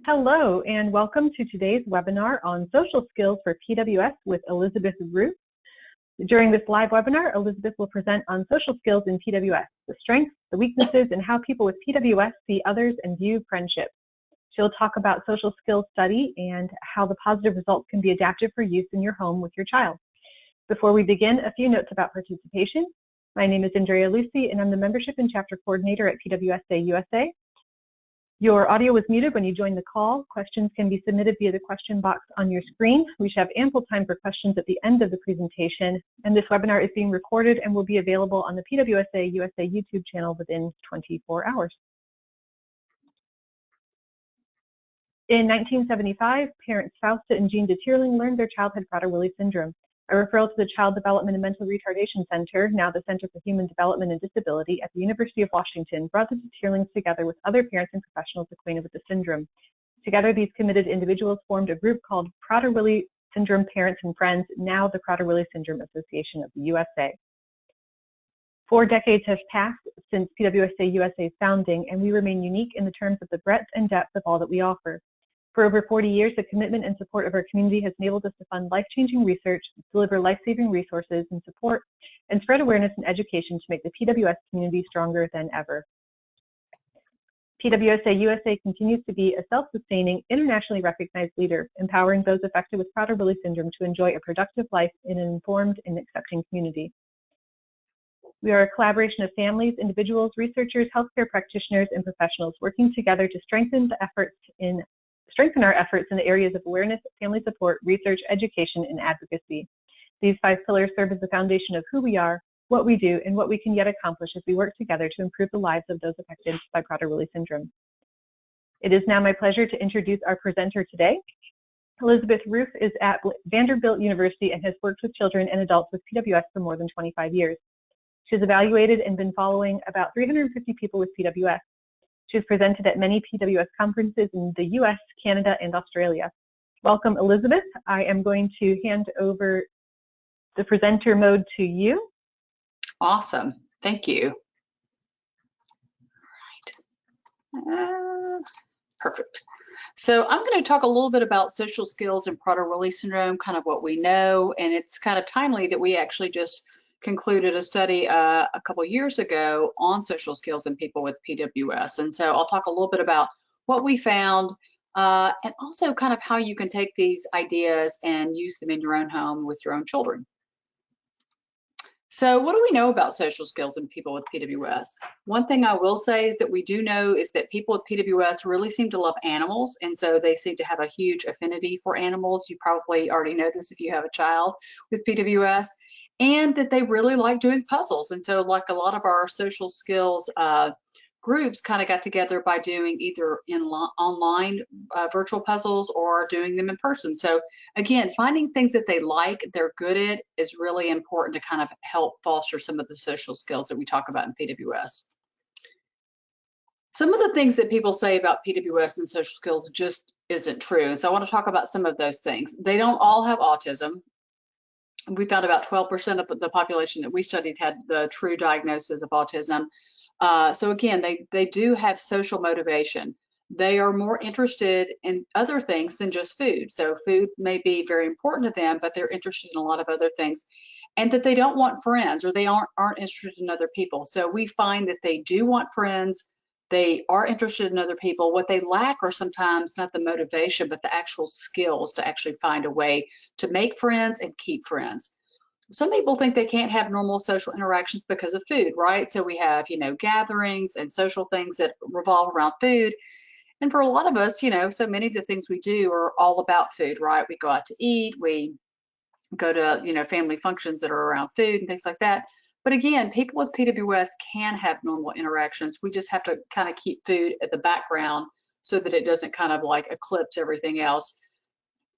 Hello, and welcome to today's webinar on social skills for PWS with Elizabeth Ruth. During this live webinar, Elizabeth will present on social skills in PWS, the strengths, the weaknesses, and how people with PWS see others and view friendship. She'll talk about social skills study and how the positive results can be adapted for use in your home with your child. Before we begin, a few notes about participation. My name is Andrea Lucy, and I'm the Membership and Chapter Coordinator at PWSA USA. Your audio was muted when you joined the call. Questions can be submitted via the question box on your screen. We should have ample time for questions at the end of the presentation, and this webinar is being recorded and will be available on the PWSA USA YouTube channel within 24 hours. In 1975, parents Fausta and Jean DeTierling learned their child had Prader-Willi syndrome. A referral to the Child Development and Mental Retardation Center, now the Center for Human Development and Disability at the University of Washington, brought the DeTierlings together with other parents and professionals acquainted with the syndrome. Together, these committed individuals formed a group called Prader-Willi Syndrome Parents and Friends, now the Prader-Willi Syndrome Association of the USA. 4 decades have passed since PWSA USA's founding, and we remain unique in the terms of the breadth and depth of all that we offer. For over 40 years, the commitment and support of our community has enabled us to fund life-changing research, deliver life-saving resources and support, and spread awareness and education to make the PWS community stronger than ever. PWSA USA continues to be a self-sustaining, internationally recognized leader, empowering those affected with Prader-Willi syndrome to enjoy a productive life in an informed and accepting community. We are a collaboration of families, individuals, researchers, healthcare practitioners, and professionals working together to strengthen our efforts in the areas of awareness, family support, research, education, and advocacy. These 5 pillars serve as the foundation of who we are, what we do, and what we can yet accomplish as we work together to improve the lives of those affected by Prader-Willi syndrome. It is now my pleasure to introduce our presenter today. Elizabeth Ruth is at Vanderbilt University and has worked with children and adults with PWS for more than 25 years. She's evaluated and been following about 350 people with PWS. She's presented at many PWS conferences in the US, Canada, and Australia. Welcome, Elizabeth. I am going to hand over the presenter mode to you. Awesome. Thank you. All right. Perfect. So I'm going to talk a little bit about social skills and Prader-Willi syndrome, kind of what we know, and it's kind of timely that we actually just concluded a study a couple years ago on social skills in people with PWS. And so I'll talk a little bit about what we found and also kind of how you can take these ideas and use them in your own home with your own children. So what do we know about social skills in people with PWS? One thing I will say is that we do know is that people with PWS really seem to love animals, and so they seem to have a huge affinity for animals. You probably already know this if you have a child with PWS. And that they really like doing puzzles. And so like a lot of our social skills groups kind of got together by doing either online virtual puzzles or doing them in person. So again, finding things that they like, they're good at is really important to kind of help foster some of the social skills that we talk about in PWS. Some of the things that people say about PWS and social skills just isn't true. So I want to talk about some of those things. They don't all have autism. We found about 12% of the population that we studied had the true diagnosis of autism. So again, they do have social motivation. They are more interested in other things than just food. So food may be very important to them, but they're interested in a lot of other things. And that they don't want friends, or they aren't interested in other people. So we find that they do want friends. They are interested in other people. What they lack are sometimes not the motivation, but the actual skills to actually find a way to make friends and keep friends. Some people think they can't have normal social interactions because of food, right? So we have, gatherings and social things that revolve around food. And for a lot of us, so many of the things we do are all about food, right? We go out to eat, we go to, family functions that are around food and things like that. But again, people with PWS can have normal interactions. We just have to kind of keep food at the background so that it doesn't kind of like eclipse everything else.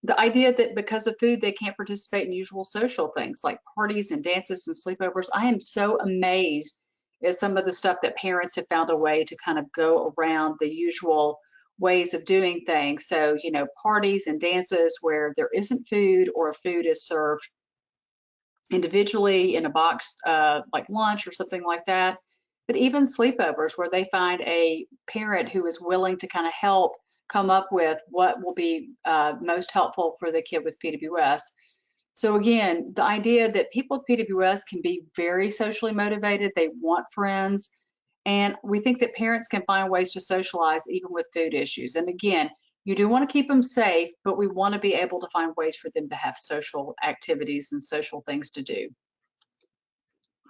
The idea that because of food, they can't participate in usual social things like parties and dances and sleepovers. I am so amazed at some of the stuff that parents have found a way to kind of go around the usual ways of doing things. So, parties and dances where there isn't food or food is served individually in a box like lunch or something like that. But even sleepovers where they find a parent who is willing to kind of help come up with what will be most helpful for the kid with PWS. So again, the idea that people with PWS can be very socially motivated, they want friends, and we think that parents can find ways to socialize even with food issues. And again, you do want to keep them safe, but we want to be able to find ways for them to have social activities and social things to do.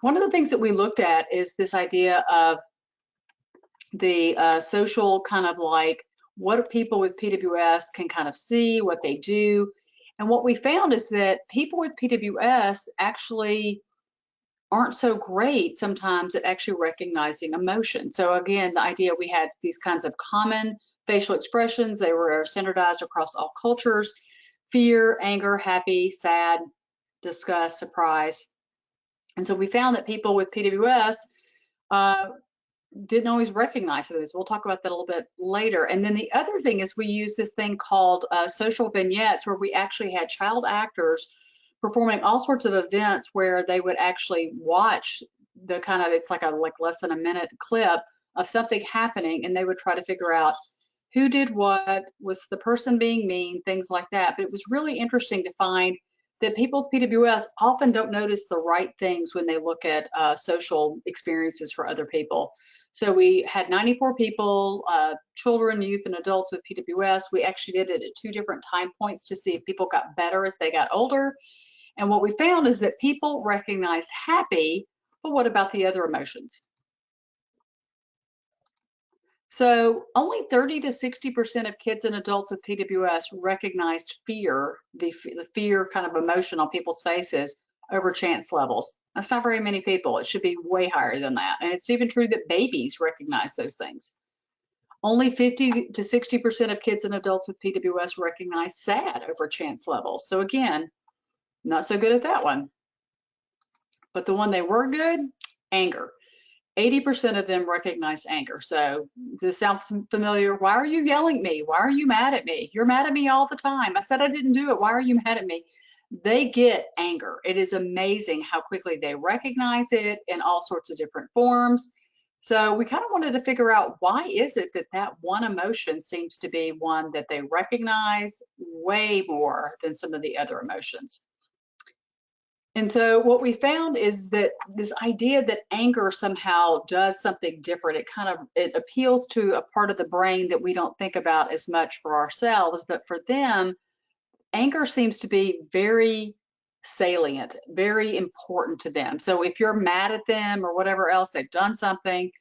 One of the things that we looked at is this idea of the social kind of like what people with PWS can kind of see, what they do. And what we found is that people with PWS actually aren't so great sometimes at actually recognizing emotion. So again, the idea we had these kinds of common facial expressions, they were standardized across all cultures: fear, anger, happy, sad, disgust, surprise. And so we found that people with PWS didn't always recognize this. We'll talk about that a little bit later. And then the other thing is we use this thing called social vignettes, where we actually had child actors performing all sorts of events where they would actually watch the kind of, it's like a less than a minute clip of something happening, and they would try to figure out who did what, was the person being mean, things like that. But it was really interesting to find that people with PWS often don't notice the right things when they look at social experiences for other people. So we had 94 people, children, youth, and adults with PWS. We actually did it at 2 different time points to see if people got better as they got older. And what we found is that people recognized happy, but what about the other emotions? So only 30 to 60% of kids and adults with PWS recognized fear, the fear kind of emotion on people's faces over chance levels. That's not very many people. It should be way higher than that. And it's even true that babies recognize those things. Only 50 to 60% of kids and adults with PWS recognize sad over chance levels. So again, not so good at that one. But the one they were good, anger. 80% of them recognized anger. So does this sound familiar? Why are you yelling at me? Why are you mad at me? You're mad at me all the time. I said I didn't do it. Why are you mad at me? They get anger. It is amazing how quickly they recognize it in all sorts of different forms. So we kind of wanted to figure out, why is it that that one emotion seems to be one that they recognize way more than some of the other emotions? And so what we found is that this idea that anger somehow does something different, it appeals to a part of the brain that we don't think about as much for ourselves, but for them, anger seems to be very salient, very important to them. So if you're mad at them or whatever else, they've done something,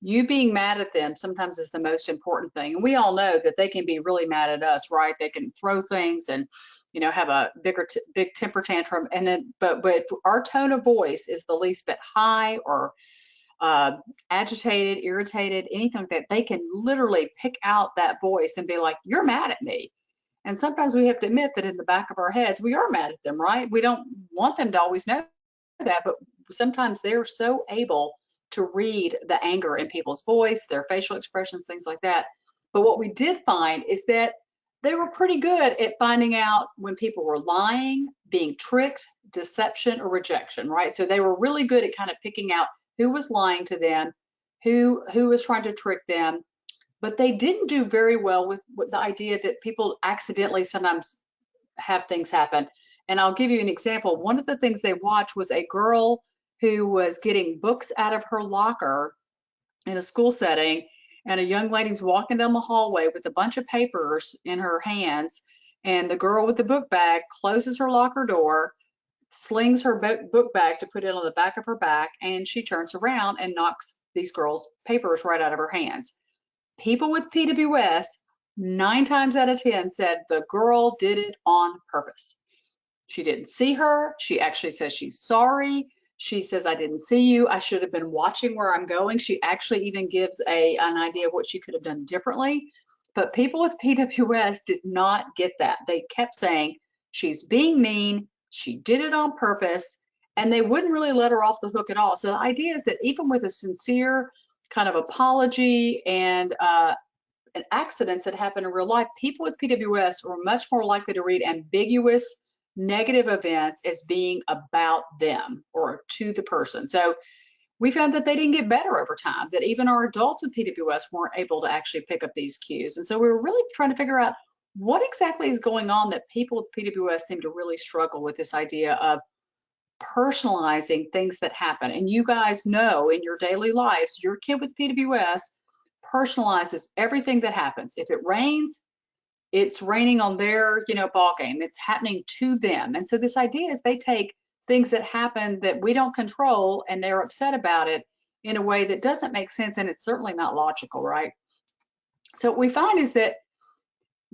you being mad at them sometimes is the most important thing. And we all know that they can be really mad at us, right? They can throw things and have a big temper tantrum, and then but if our tone of voice is the least bit high or agitated, irritated, anything like that, they can literally pick out that voice and be like, "You're mad at me." And sometimes we have to admit that in the back of our heads, we are mad at them, right? We don't want them to always know that, but sometimes they're so able to read the anger in people's voice, their facial expressions, things like that. But what we did find is that they were pretty good at finding out when people were lying, being tricked, deception, or rejection, right? So they were really good at kind of picking out who was lying to them, who was trying to trick them. But they didn't do very well with the idea that people accidentally sometimes have things happen. And I'll give you an example. One of the things they watched was a girl who was getting books out of her locker in a school setting, and a young lady's walking down the hallway with a bunch of papers in her hands, and the girl with the book bag closes her locker door, slings her book bag to put it on the back of her back, and she turns around and knocks these girls' papers right out of her hands. People with PWS, 9 times out of 10, said the girl did it on purpose. She didn't see her. She actually says she's sorry. She says, "I didn't see you. I should have been watching where I'm going." She actually even gives an idea of what she could have done differently. But people with PWS did not get that. They kept saying, "She's being mean. She did it on purpose." And they wouldn't really let her off the hook at all. So the idea is that even with a sincere kind of apology and accidents that happen in real life, people with PWS are much more likely to read ambiguous negative events as being about them or to the person. So we found that they didn't get better over time, that even our adults with PWS weren't able to actually pick up these cues. And so we were really trying to figure out what exactly is going on that people with PWS seem to really struggle with this idea of personalizing things that happen. And you guys know in your daily lives, your kid with PWS personalizes everything that happens. If it rains, it's raining on their, ball game. It's happening to them. And so this idea is they take things that happen that we don't control and they're upset about it in a way that doesn't make sense, and it's certainly not logical, right? So what we find is that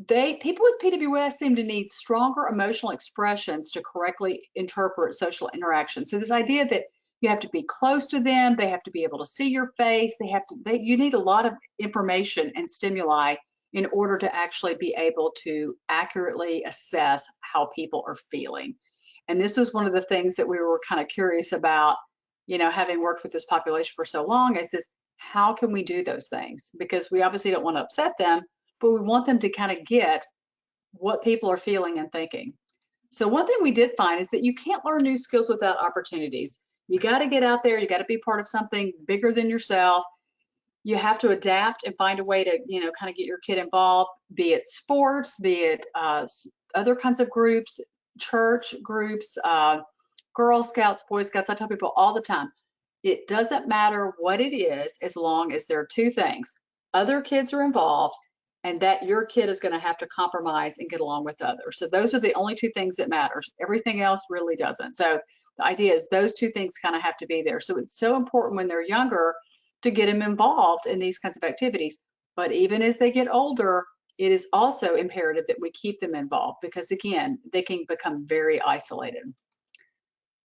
people with PWS seem to need stronger emotional expressions to correctly interpret social interaction. So this idea that you have to be close to them, they have to be able to see your face, you need a lot of information and stimuli in order to actually be able to accurately assess how people are feeling. And this was one of the things that we were kind of curious about, having worked with this population for so long, is this, how can we do those things? Because we obviously don't want to upset them, but we want them to kind of get what people are feeling and thinking. So one thing we did find is that you can't learn new skills without opportunities. You got to get out there, you got to be part of something bigger than yourself. You have to adapt and find a way to, kind of get your kid involved, be it sports, be it other kinds of groups, church groups, Girl Scouts, Boy Scouts. I tell people all the time, it doesn't matter what it is as long as there are two things. Other kids are involved, and that your kid is going to have to compromise and get along with others. So those are the only two things that matters. Everything else really doesn't. So the idea is those two things kind of have to be there. So it's so important when they're younger to get them involved in these kinds of activities. But even as they get older, it is also imperative that we keep them involved, because again, they can become very isolated.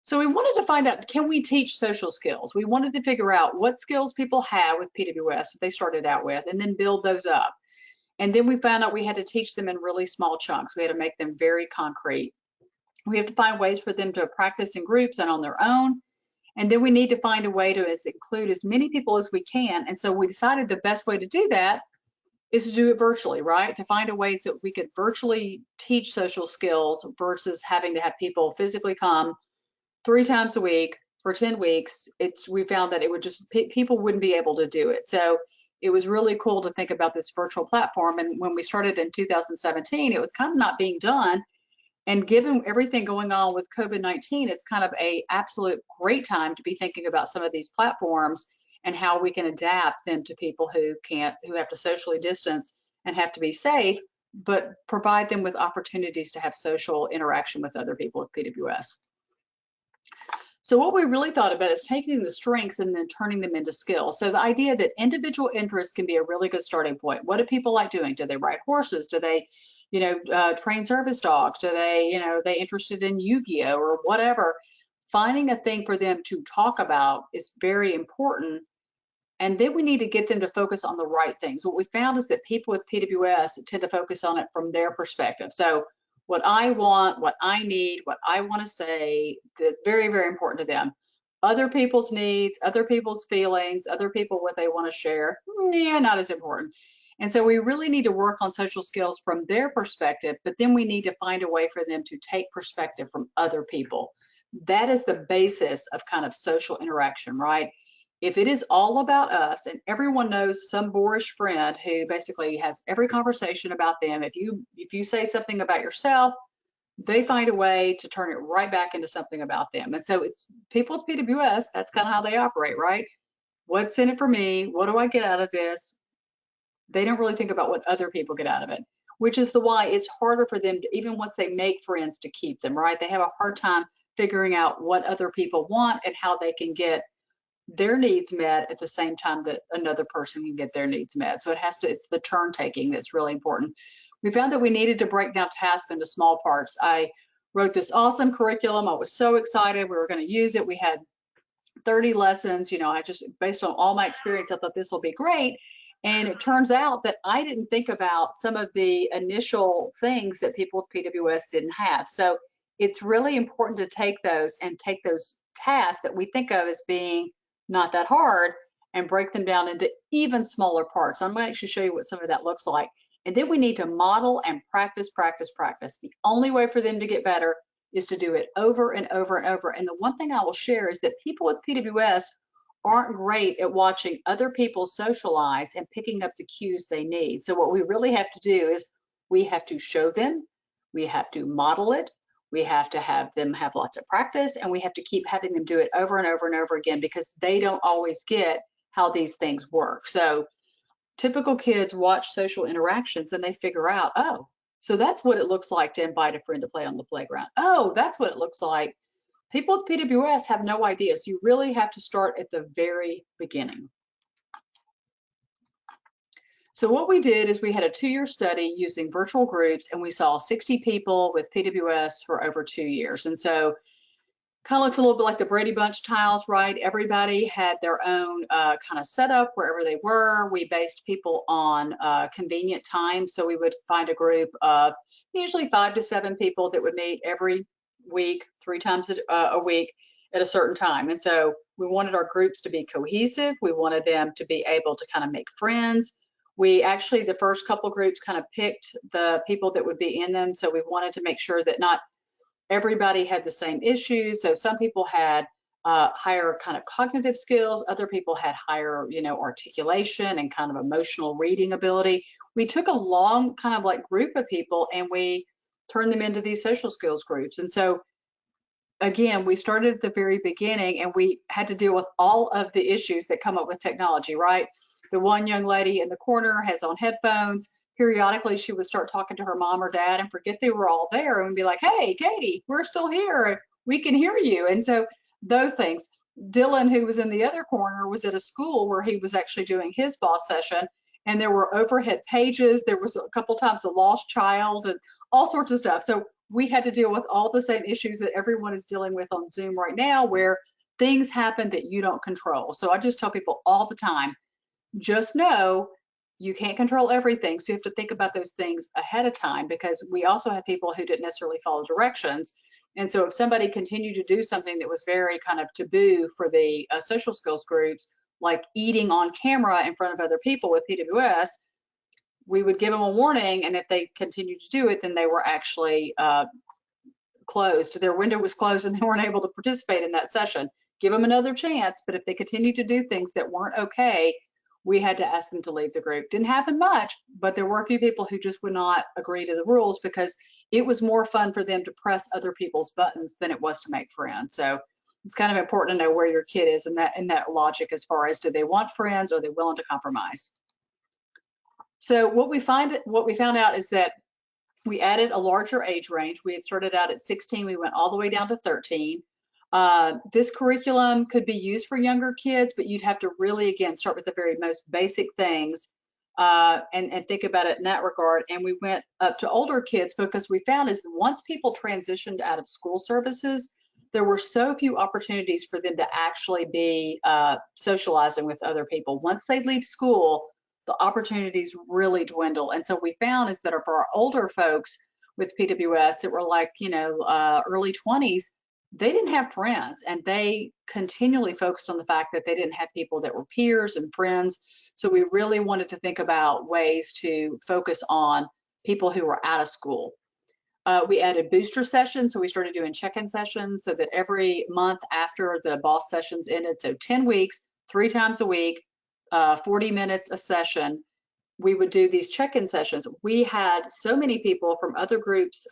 So we wanted to find out, can we teach social skills? We wanted to figure out what skills people have with PWS, what they started out with, and then build those up. And then we found out we had to teach them in really small chunks. We had to make them very concrete. We have to find ways for them to practice in groups and on their own. And then we need to find a way to include as many people as we can. And so we decided the best way to do that is to do it virtually, right? To find a way that we could virtually teach social skills versus having to have people physically come 3 times a week for 10 weeks. We found that it would just, people wouldn't be able to do it. So it was really cool to think about this virtual platform. And when we started in 2017, it was kind of not being done. And given everything going on with COVID-19, it's kind of a absolute great time to be thinking about some of these platforms and how we can adapt them to people who have to socially distance and have to be safe, but provide them with opportunities to have social interaction with other people with PWS. So what we really thought about is taking the strengths and then turning them into skills. So the idea that individual interests can be a really good starting point. What do people like doing? Do they ride horses? Do they, train service dogs? Do they, they interested in Yu-Gi-Oh or whatever? Finding a thing for them to talk about is very important. And then we need to get them to focus on the right things. What we found is that people with PWS tend to focus on it from their perspective. So what I want, what I need, what I want to say, that's very, very important to them. Other people's needs, other people's feelings, other people what they want to share, yeah, not as important. And so we really need to work on social skills from their perspective, but then we need to find a way for them to take perspective from other people. That is the basis of kind of social interaction, right? If it is all about us, and everyone knows some boorish friend who basically has every conversation about them, if you say something about yourself, they find a way to turn it right back into something about them. And so it's people with PWS, that's kind of how they operate, right? What's in it for me? What do I get out of this? They don't really think about what other people get out of it, which is why it's harder for them to, even once they make friends, to keep them, right? They have a hard time figuring out what other people want and how they can get their needs met at the same time that another person can get their needs met. So it's the turn taking that's really important. We found that we needed to break down tasks into small parts. I wrote this awesome curriculum. I was so excited. We were going to use it. We had 30 lessons. I just, based on all my experience, I thought this will be great. And it turns out that I didn't think about some of the initial things that people with PWS didn't have. So it's really important to take those tasks that we think of as being not that hard and break them down into even smaller parts. I'm going to actually show you what some of that looks like. And then we need to model and practice, practice, practice. The only way for them to get better is to do it over and over and over. And the one thing I will share is that people with PWS aren't great at watching other people socialize and picking up the cues they need. So what we really have to do is we have to show them, we have to model it, we have to have them have lots of practice, and we have to keep having them do it over and over and over again because they don't always get how these things work. So typical kids watch social interactions and they figure out, oh, so that's what it looks like to invite a friend to play on the playground. Oh, that's what it looks like. People with PWS have no idea, so you really have to start at the very beginning. So what we did is we had a 2-year study using virtual groups, and we saw 60 people with PWS for over 2 years. And so kind of looks a little bit like the Brady Bunch tiles, right? Everybody had their own kind of setup wherever they were. We based people on convenient time. So we would find a group of usually 5 to 7 people that would meet every week, 3 times a week at a certain time. And so we wanted our groups to be cohesive. We wanted them to be able to kind of make friends. We actually, the first couple groups kind of picked the people that would be in them. So we wanted to make sure that not everybody had the same issues. So some people had higher kind of cognitive skills. Other people had higher, articulation and kind of emotional reading ability. We took a long kind of like group of people and we turned them into these social skills groups. And so again, we started at the very beginning and we had to deal with all of the issues that come up with technology, right? The one young lady in the corner has on headphones. Periodically, she would start talking to her mom or dad and forget they were all there and be like, hey, Katie, we're still here. We can hear you. And so those things. Dylan, who was in the other corner, was at a school where he was actually doing his boss session, and there were overhead pages. There was a couple times a lost child and all sorts of stuff. So we had to deal with all the same issues that everyone is dealing with on Zoom right now, where things happen that you don't control. So I just tell people all the time, just know you can't control everything. So you have to think about those things ahead of time, because we also have people who didn't necessarily follow directions. And so if somebody continued to do something that was very kind of taboo for the social skills groups, like eating on camera in front of other people with PWS, we would give them a warning. And if they continued to do it, then they were actually closed. Their window was closed and they weren't able to participate in that session. Give them another chance. But if they continued to do things that weren't okay, we had to ask them to leave the group. Didn't happen much, but there were a few people who just would not agree to the rules because it was more fun for them to press other people's buttons than it was to make friends. So it's kind of important to know where your kid is in that logic as far as, do they want friends or are they willing to compromise? So what we found out is that we added a larger age range. We had started out at 16, we went all the way down to 13. This curriculum could be used for younger kids, but you'd have to really, again, start with the very most basic things and think about it in that regard. And we went up to older kids because we found is once people transitioned out of school services, there were so few opportunities for them to actually be socializing with other people. Once they leave school, the opportunities really dwindle. And so we found is that for our older folks with PWS that were like, early 20s, they didn't have friends, and they continually focused on the fact that they didn't have people that were peers and friends. So we really wanted to think about ways to focus on people who were out of school. We added booster sessions, so we started doing check-in sessions so that every month after the boss sessions ended, so 10 weeks, 3 times a week, 40 minutes a session, we would do these check-in sessions. We had so many people from other groups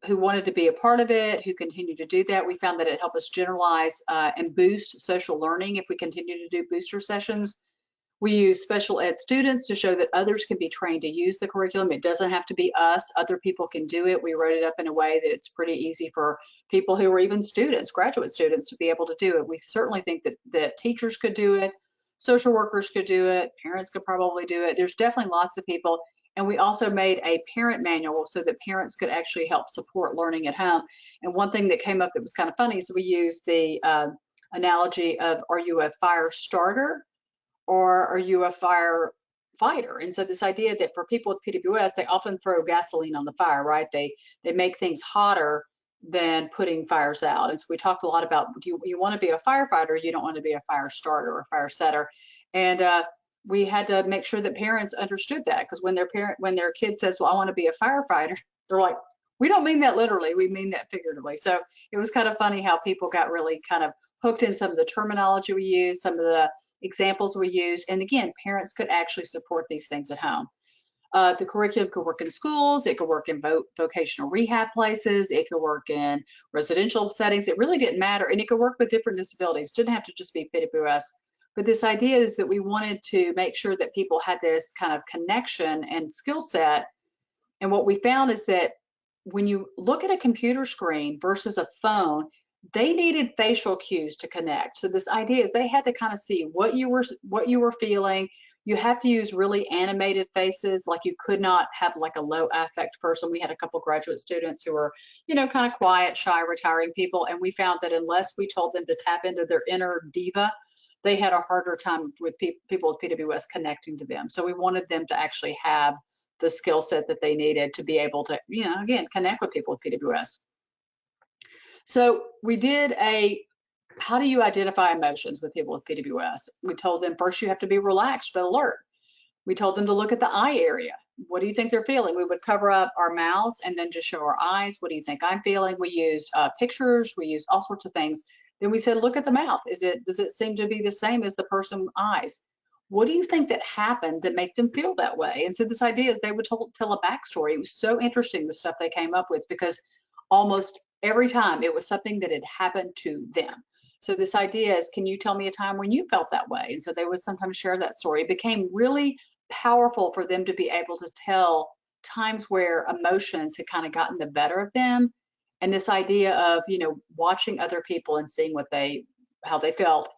who wanted to be a part of it, who continued to do that. We found that it helped us generalize and boost social learning if we continue to do booster sessions. We use special ed students to show that others can be trained to use the curriculum. It doesn't have to be us. Other people can do it. We wrote it up in a way that it's pretty easy for people who are even students, graduate students, to be able to do it. We certainly think that teachers could do it, social workers could do it, parents could probably do it. There's definitely lots of people. And we also made a parent manual so that parents could actually help support learning at home. And one thing that came up that was kind of funny is we used the analogy of, are you a fire starter or are you a firefighter? And so this idea that for people with PWS, they often throw gasoline on the fire, right? They make things hotter than putting fires out. And so we talked a lot about, do you want to be a firefighter? You don't want to be a fire starter or a fire setter. And we had to make sure that parents understood that, because when their kid says, well, I want to be a firefighter, they're like, we don't mean that literally, we mean that figuratively. So it was kind of funny how people got really kind of hooked in some of the terminology we use, some of the examples we use. And again, parents could actually support these things at home. The curriculum could work in schools, it could work in vocational rehab places, it could work in residential settings. It really didn't matter. And it could work with different disabilities. It didn't have to just be PWS. But this idea is that we wanted to make sure that people had this kind of connection and skill set. And what we found is that when you look at a computer screen versus a phone, they needed facial cues to connect. So this idea is they had to kind of see what you were feeling. You have to use really animated faces. Like you could not have like a low affect person. We had a couple graduate students who were, you know, kind of quiet, shy, retiring people. And we found that unless we told them to tap into their inner diva, they had a harder time with people with PWS connecting to them. So we wanted them to actually have the skill set that they needed to be able to, you know, again, connect with people with PWS. So we did how do you identify emotions with people with PWS? We told them first you have to be relaxed but alert. We told them to look at the eye area. What do you think they're feeling? We would cover up our mouths and then just show our eyes. What do you think I'm feeling? We used pictures. We used all sorts of things. Then we said, look at the mouth. Does it seem to be the same as the person's eyes? What do you think that happened that made them feel that way? And so this idea is they would tell a backstory. It was so interesting, the stuff they came up with, because almost every time it was something that had happened to them. So this idea is, can you tell me a time when you felt that way? And so they would sometimes share that story. It became really powerful for them to be able to tell times where emotions had kind of gotten the better of them. And this idea of, you know, watching other people and seeing how they felt.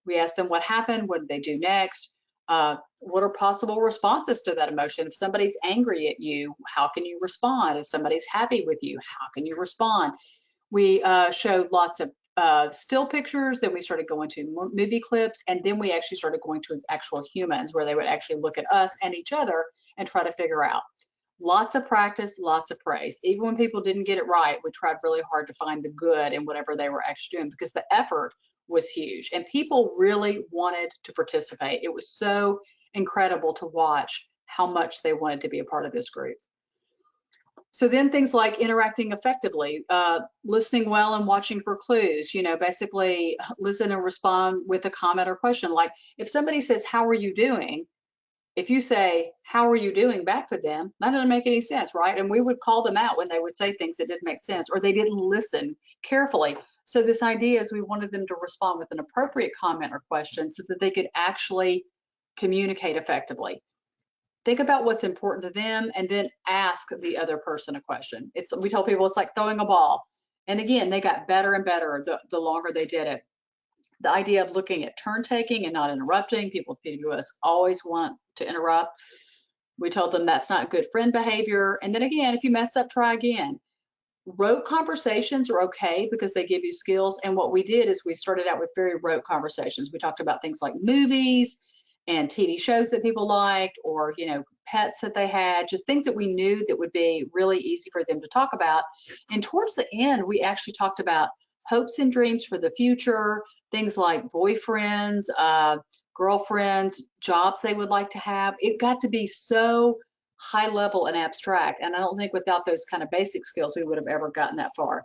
We asked them what happened, what did they do next? What are possible responses to that emotion? If somebody's angry at you, how can you respond? If somebody's happy with you, how can you respond? We showed lots of still pictures, then we started going to movie clips, and then we actually started going to actual humans where they would actually look at us and each other and try to figure out. Lots of practice, lots of praise. Even when people didn't get it right, we tried really hard to find the good in whatever they were actually doing, because the effort was huge and people really wanted to participate. It was so incredible to watch how much they wanted to be a part of this group. So then things like interacting effectively, listening well and watching for clues, you know, basically listen and respond with a comment or question. Like if somebody says, how are you doing? If you say, how are you doing back to them, that doesn't make any sense, right? And we would call them out when they would say things that didn't make sense or they didn't listen carefully. So this idea is we wanted them to respond with an appropriate comment or question so that they could actually communicate effectively. Think about what's important to them and then ask the other person a question. We told people it's like throwing a ball. And again, they got better and better the longer they did it. The idea of looking at turn taking and not interrupting. People with PWS always want to interrupt. We told them that's not good friend behavior. And then again, if you mess up, try again. Rote conversations are okay because they give you skills. And what we did is we started out with very rote conversations. We talked about things like movies and TV shows that people liked, or, you know, pets that they had, just things that we knew that would be really easy for them to talk about. And towards the end, we actually talked about hopes and dreams for the future, things like boyfriends, girlfriends, jobs they would like to have. It got to be so high level and abstract. And I don't think without those kind of basic skills, we would have ever gotten that far.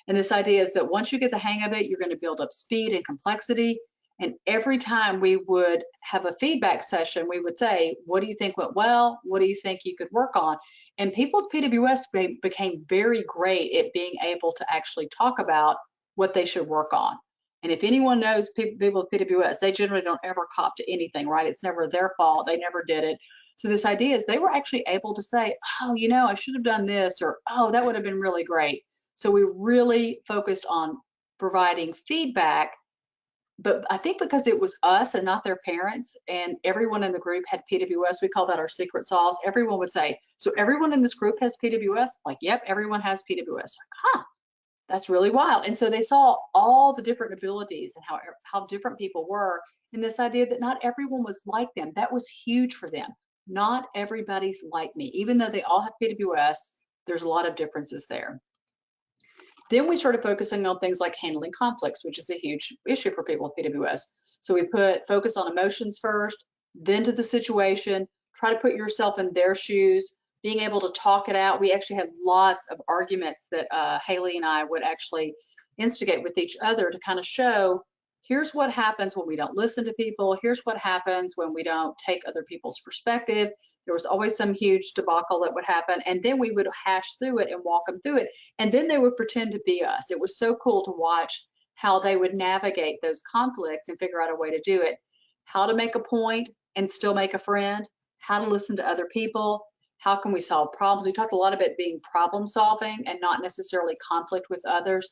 And this idea is that once you get the hang of it, you're going to build up speed and complexity. And every time we would have a feedback session, we would say, what do you think went well? What do you think you could work on? And people with PWS became very great at being able to actually talk about what they should work on. And if anyone knows people with PWS, they generally don't ever cop to anything, right? It's never their fault. They never did it. So this idea is they were actually able to say, oh, you know, I should have done this, or, oh, that would have been really great. So we really focused on providing feedback. But I think because it was us and not their parents, and everyone in the group had PWS, we call that our secret sauce. Everyone would say, so everyone in this group has PWS? Like, yep, everyone has PWS. Like, huh, that's really wild. And so they saw all the different abilities and how different people were, and this idea that not everyone was like them. That was huge for them. Not everybody's like me. Even though they all have PWS, there's a lot of differences there. Then we started focusing on things like handling conflicts, which is a huge issue for people with PWS. So we focus on emotions first, then to the situation, try to put yourself in their shoes, being able to talk it out. We actually had lots of arguments that Haley and I would actually instigate with each other to kind of show here's what happens when we don't listen to people. Here's what happens when we don't take other people's perspective. There was always some huge debacle that would happen. And then we would hash through it and walk them through it. And then they would pretend to be us. It was so cool to watch how they would navigate those conflicts and figure out a way to do it. How to make a point and still make a friend, how to listen to other people, how can we solve problems. We talked a lot about being problem solving and not necessarily conflict with others.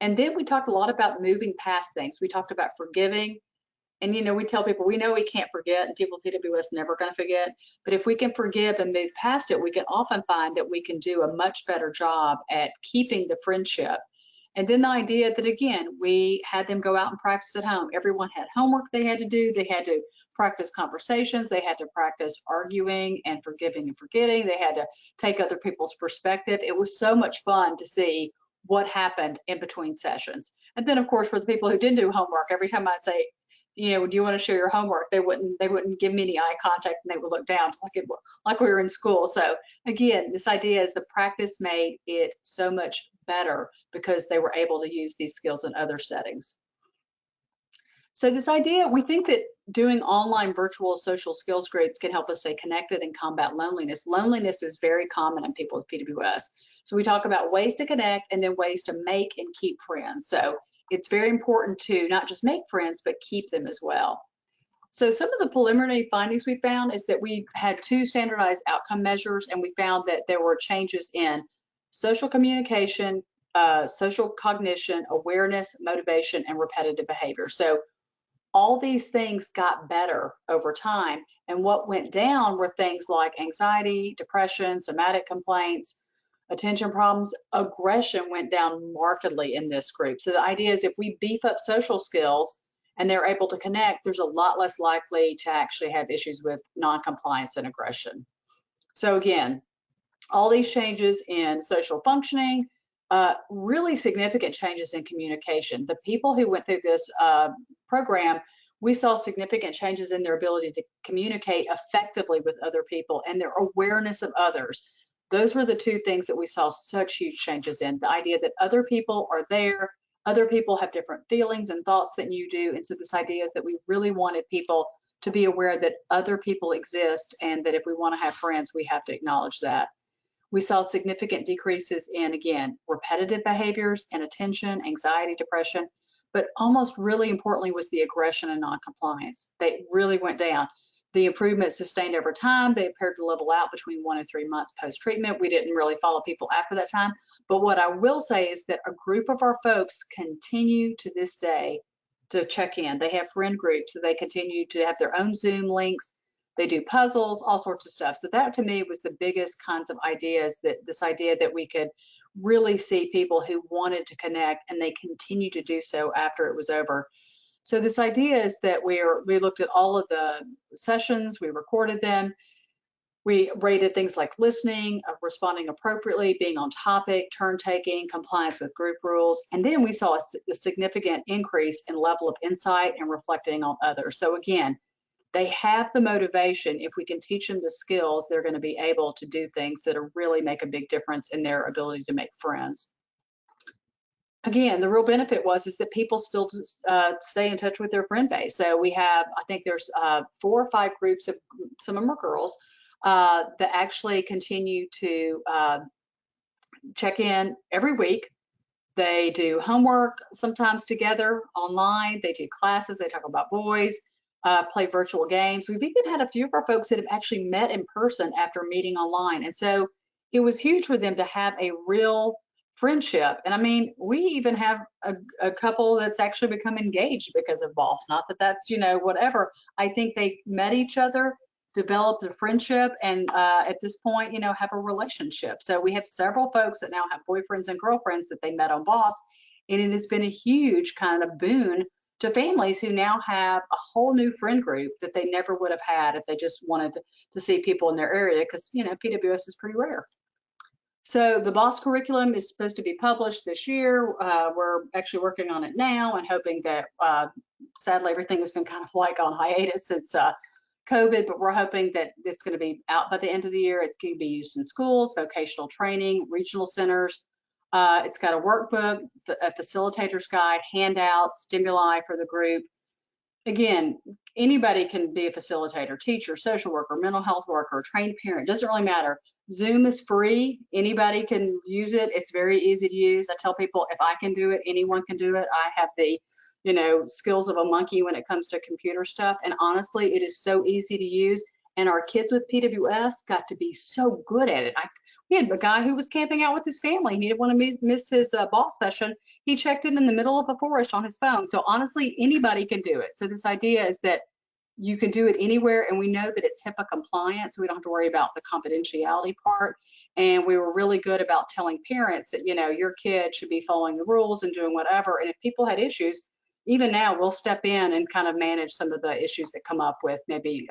And then we talked a lot about moving past things. We talked about forgiving. And, you know, we tell people, we know we can't forget, and people at PWS never going to forget. But if we can forgive and move past it, we can often find that we can do a much better job at keeping the friendship. And then the idea that, again, we had them go out and practice at home. Everyone had homework they had to do. They had to practice conversations. They had to practice arguing and forgiving and forgetting. They had to take other people's perspective. It was so much fun to see what happened in between sessions. And then, of course, for the people who didn't do homework, every time I'd say, you know, do you want to share your homework? They wouldn't give me any eye contact, and they would look down like we were in school. So again, this idea is the practice made it so much better because they were able to use these skills in other settings. So this idea, we think that doing online virtual social skills groups can help us stay connected and combat loneliness. Loneliness is very common in people with PWS. So we talk about ways to connect and then ways to make and keep friends. So it's very important to not just make friends, but keep them as well. So some of the preliminary findings we found is that we had 2 standardized outcome measures, and we found that there were changes in social communication, social cognition, awareness, motivation, and repetitive behavior. So all these things got better over time. And what went down were things like anxiety, depression, somatic complaints, attention problems. Aggression went down markedly in this group. So the idea is if we beef up social skills and they're able to connect, there's a lot less likely to actually have issues with non-compliance and aggression. So again, all these changes in social functioning, really significant changes in communication. The people who went through this program, we saw significant changes in their ability to communicate effectively with other people and their awareness of others. Those were the 2 things that we saw such huge changes in. The idea that other people are there, other people have different feelings and thoughts than you do. And so this idea is that we really wanted people to be aware that other people exist and that if we want to have friends, we have to acknowledge that. We saw significant decreases in, again, repetitive behaviors and attention, anxiety, depression, but almost really importantly was the aggression and non-compliance. They really went down. The improvement sustained over time. They appeared to level out between 1 and 3 months post-treatment. We didn't really follow people after that time. But what I will say is that a group of our folks continue to this day to check in. They have friend groups, so they continue to have their own Zoom links. They do puzzles, all sorts of stuff. So that to me was the biggest kinds of ideas, that this idea that we could really see people who wanted to connect and they continue to do so after it was over. So this idea is that we looked at all of the sessions, we recorded them, we rated things like listening, responding appropriately, being on topic, turn taking, compliance with group rules, and then we saw a significant increase in level of insight and reflecting on others. So again, they have the motivation. If we can teach them the skills, they're going to be able to do things that really make a big difference in their ability to make friends. Again, the real benefit is that people still stay in touch with their friend base. So we have, I think there's 4 or 5 groups of, some of them are girls, that actually continue to check in every week. They do homework sometimes together online. They do classes. They talk about boys, play virtual games. We've even had a few of our folks that have actually met in person after meeting online. And so it was huge for them to have a real friendship. And I mean, we even have a couple that's actually become engaged because of BOSS. Not that that's, you know, whatever. I think they met each other, developed a friendship, and at this point, you know, have a relationship. So we have several folks that now have boyfriends and girlfriends that they met on BOSS. And it has been a huge kind of boon to families who now have a whole new friend group that they never would have had if they just wanted to see people in their area, because, you know, PWS is pretty rare. So the BOSS curriculum is supposed to be published this year. We're actually working on it now and hoping that, sadly, everything has been kind of like on hiatus since COVID, but we're hoping that it's going to be out by the end of the year. It's going to be used in schools, vocational training, regional centers, It's got a workbook, a facilitator's guide, handouts, stimuli for the group. Again, anybody can be a facilitator, teacher, social worker, mental health worker, trained parent, doesn't really matter. Zoom is free. Anybody can use it. It's very easy to use. I tell people if I can do it, anyone can do it. I have the, skills of a monkey when it comes to computer stuff. And honestly, it is so easy to use. And our kids with PWS got to be so good at it. We had a guy who was camping out with his family. He didn't want to miss his boss session. He checked in the middle of a forest on his phone. So honestly, anybody can do it. So this idea is that you can do it anywhere, and we know that it's HIPAA compliant, so we don't have to worry about the confidentiality part. And we were really good about telling parents that, your kid should be following the rules and doing whatever. And if people had issues, even now we'll step in and kind of manage some of the issues that come up with maybe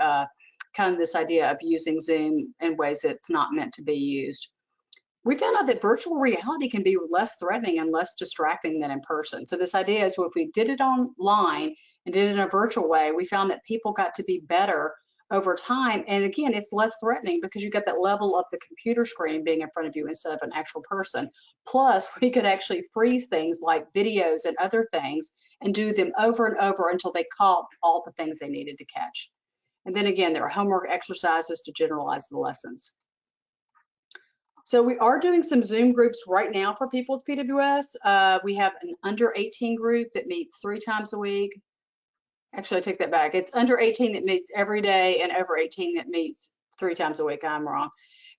kind of this idea of using Zoom in ways that it's not meant to be used. We found out that virtual reality can be less threatening and less distracting than in person. So this idea is, well, if we did it online and did it in a virtual way, we found that people got to be better over time. And again, it's less threatening because you get that level of the computer screen being in front of you instead of an actual person. Plus, we could actually freeze things like videos and other things and do them over and over until they caught all the things they needed to catch. And then again, there are homework exercises to generalize the lessons. So we are doing some Zoom groups right now for people with PWS. We have an under 18 group that meets 3 times a week. Actually, I take that back. It's under 18 that meets every day and over 18 that meets 3 times a week. I'm wrong.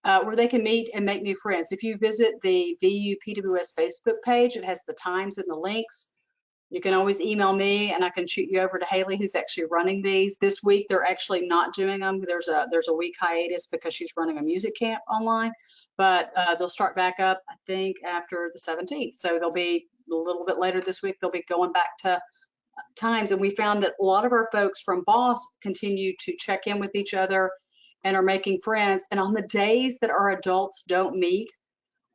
Where they can meet and make new friends. If you visit the VU PWS Facebook page, it has the times and the links. You can always email me and I can shoot you over to Haley, who's actually running these. This week, they're actually not doing them. There's a week hiatus because she's running a music camp online, but they'll start back up, I think, after the 17th. So they'll be a little bit later this week. They'll be going back to times. And we found that a lot of our folks from BOSS continue to check in with each other and are making friends. And on the days that our adults don't meet,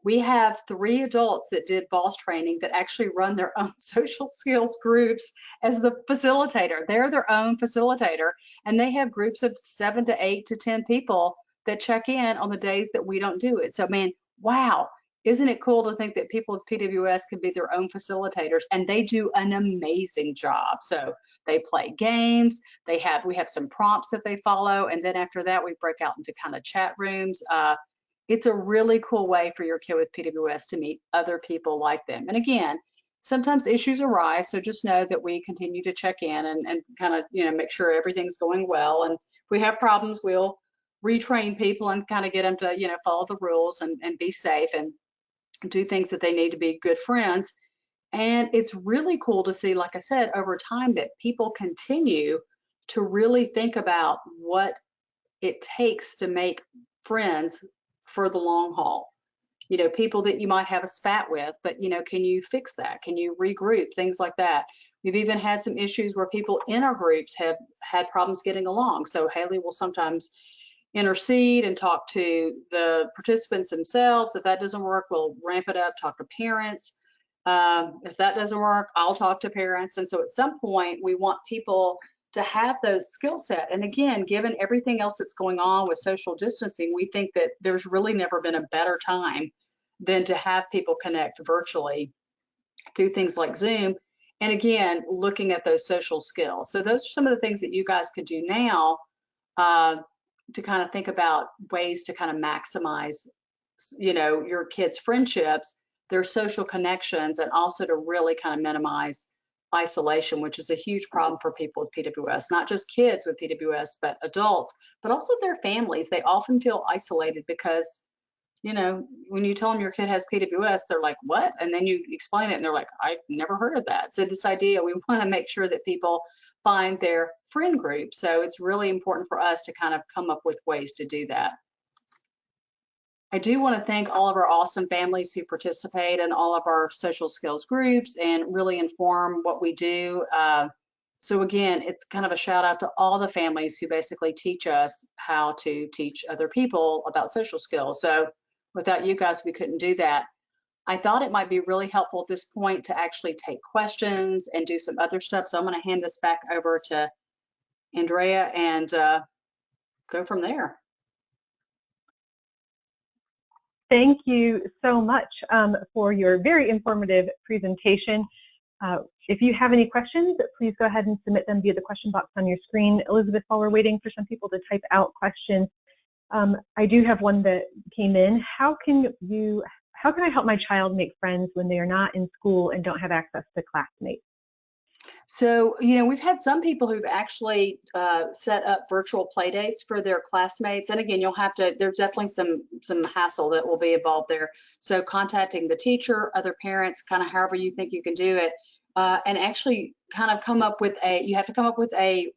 we have 3 adults that did BOSS training that actually run their own social skills groups as the facilitator. They're their own facilitator, and they have groups of 7 to 8 to 10 people that check in on the days that we don't do it. So, man, wow, isn't it cool to think that people with PWS can be their own facilitators, and they do an amazing job. So they play games, we have some prompts that they follow, and then after that, we break out into kind of chat rooms. It's a really cool way for your kid with PWS to meet other people like them. And again, sometimes issues arise, so just know that we continue to check in and kind of, make sure everything's going well. And if we have problems, we'll retrain people and kind of get them to, follow the rules and be safe and do things that they need to be good friends. And it's really cool to see, like I said, over time that people continue to really think about what it takes to make friends for the long haul. People that you might have a spat with, but can you fix that? Can you regroup? Things like that. We've even had some issues where people in our groups have had problems getting along. So Haley will sometimes intercede and talk to the participants themselves. If that doesn't work, we'll ramp it up, talk to parents. If that doesn't work, I'll talk to parents. And so at some point, we want people to have those skill set. And again, given everything else that's going on with social distancing, we think that there's really never been a better time than to have people connect virtually through things like Zoom. And again, looking at those social skills. So those are some of the things that you guys could do now to kind of think about ways to kind of maximize, your kids' friendships, their social connections, and also to really kind of minimize isolation, which is a huge problem for people with PWS, not just kids with PWS, but adults, but also their families. They often feel isolated because, when you tell them your kid has PWS, they're like, what? And then you explain it and they're like, I've never heard of that. So this idea, we want to make sure that people find their friend group. So it's really important for us to kind of come up with ways to do that. I do want to thank all of our awesome families who participate in all of our social skills groups and really inform what we do. So again, it's kind of a shout out to all the families who basically teach us how to teach other people about social skills. So without you guys, we couldn't do that. I thought it might be really helpful at this point to actually take questions and do some other stuff. So I'm going to hand this back over to Andrea and go from there. Thank you so much for your very informative presentation. If you have any questions, please go ahead and submit them via the question box on your screen. Elizabeth, while we're waiting for some people to type out questions, I do have one that came in. How can I help my child make friends when they are not in school and don't have access to classmates? So, you know, we've had some people who've actually set up virtual play dates for their classmates. And again, there's definitely some hassle that will be involved there. So contacting the teacher, other parents, kind of however you think you can do it, and actually kind of you have to come up with a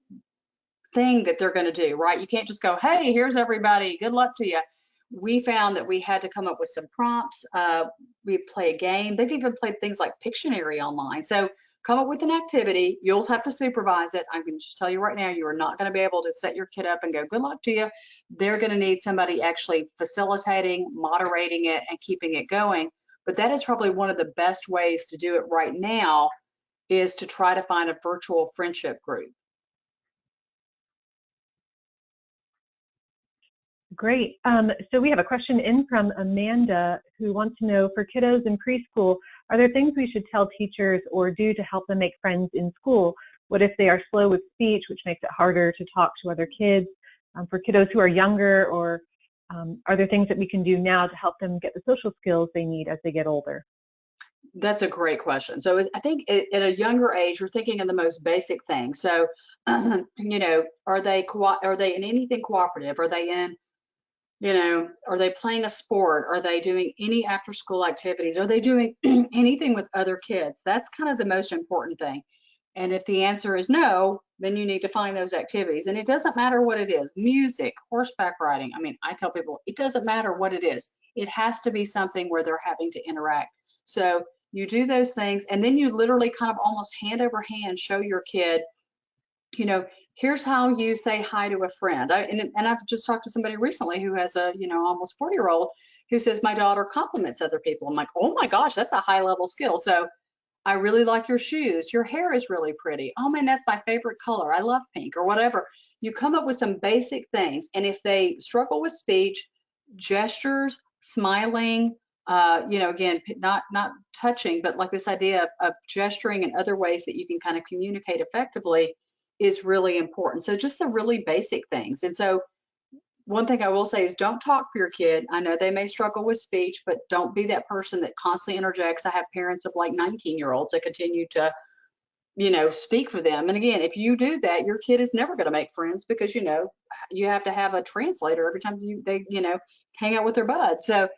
thing that they're going to do, right? You can't just go, hey, here's everybody, good luck to you. We found that we had to come up with some prompts. We play a game. They've even played things like Pictionary online. So come up with an activity. You'll have to supervise it. I'm going to just tell you right now, you are not going to be able to set your kid up and go, good luck to you. They're going to need somebody actually facilitating, moderating it, and keeping it going. But that is probably one of the best ways to do it right now, is to try to find a virtual friendship group. Great. So we have a question in from Amanda, who wants to know, for kiddos in preschool, are there things we should tell teachers or do to help them make friends in school? What if they are slow with speech, which makes it harder to talk to other kids? For kiddos who are younger, or are there things that we can do now to help them get the social skills they need as they get older? That's a great question. So I think at a younger age, you're thinking of the most basic things. So, you know, are they in anything cooperative? Are they in, you know, are they playing a sport? Are they doing any after school activities? Are they doing anything with other kids? That's kind of the most important thing. And if the answer is no, then you need to find those activities. And it doesn't matter what it is, music, horseback riding. I mean, I tell people, it doesn't matter what it is. It has to be something where they're having to interact. So you do those things, and then you literally kind of almost hand over hand show your kid, you know, here's how you say hi to a friend. And I've just talked to somebody recently who has a, you know, almost 40-year-old who says, my daughter compliments other people. I'm like, oh my gosh, that's a high level skill. So I really like your shoes. Your hair is really pretty. Oh man, that's my favorite color. I love pink, or whatever. You come up with some basic things. And if they struggle with speech, gestures, smiling, you know, again, not touching, but like this idea of gesturing and other ways that you can kind of communicate effectively is really important. So just the really basic things. And so one thing I will say is, don't talk for your kid. I know they may struggle with speech, but don't be that person that constantly interjects. I have parents of like 19-year-olds that continue to, you know, speak for them. And again, if you do that, your kid is never going to make friends, because, you know, you have to have a translator every time they, you know, hang out with their buds. So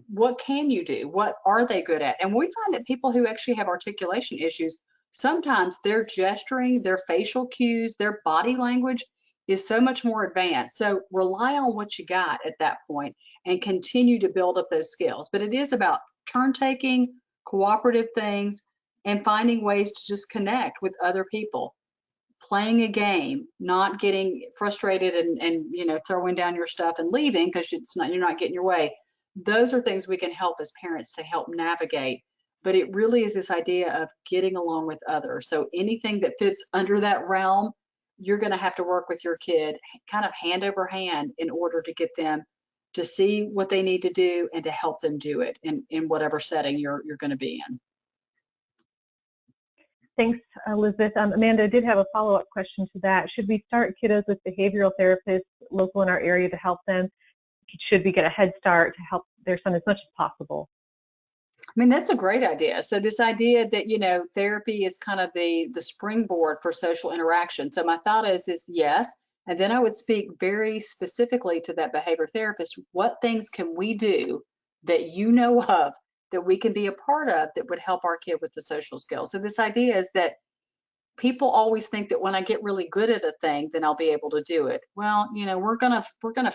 what can you do? What are they good at? And we find that people who actually have articulation issues, sometimes their gesturing, their facial cues, their body language is so much more advanced. So rely on what you got at that point and continue to build up those skills. But it is about turn taking, cooperative things, and finding ways to just connect with other people. Playing a game, not getting frustrated and you know, throwing down your stuff and leaving because you're not getting your way. Those are things we can help as parents to help navigate. But it really is this idea of getting along with others. So anything that fits under that realm, you're going to have to work with your kid kind of hand over hand in order to get them to see what they need to do and to help them do it in whatever setting you're going to be in. Thanks, Elizabeth. Amanda did have a follow-up question to that. Should we start kiddos with behavioral therapists local in our area to help them? Should we get a head start to help their son as much as possible? I mean, that's a great idea. So this idea that, you know, therapy is kind of the springboard for social interaction. So my thought is yes. And then I would speak very specifically to that behavior therapist. What things can we do that you know of that we can be a part of that would help our kid with the social skills? So this idea is that people always think that when I get really good at a thing, then I'll be able to do it. Well, you know, we're gonna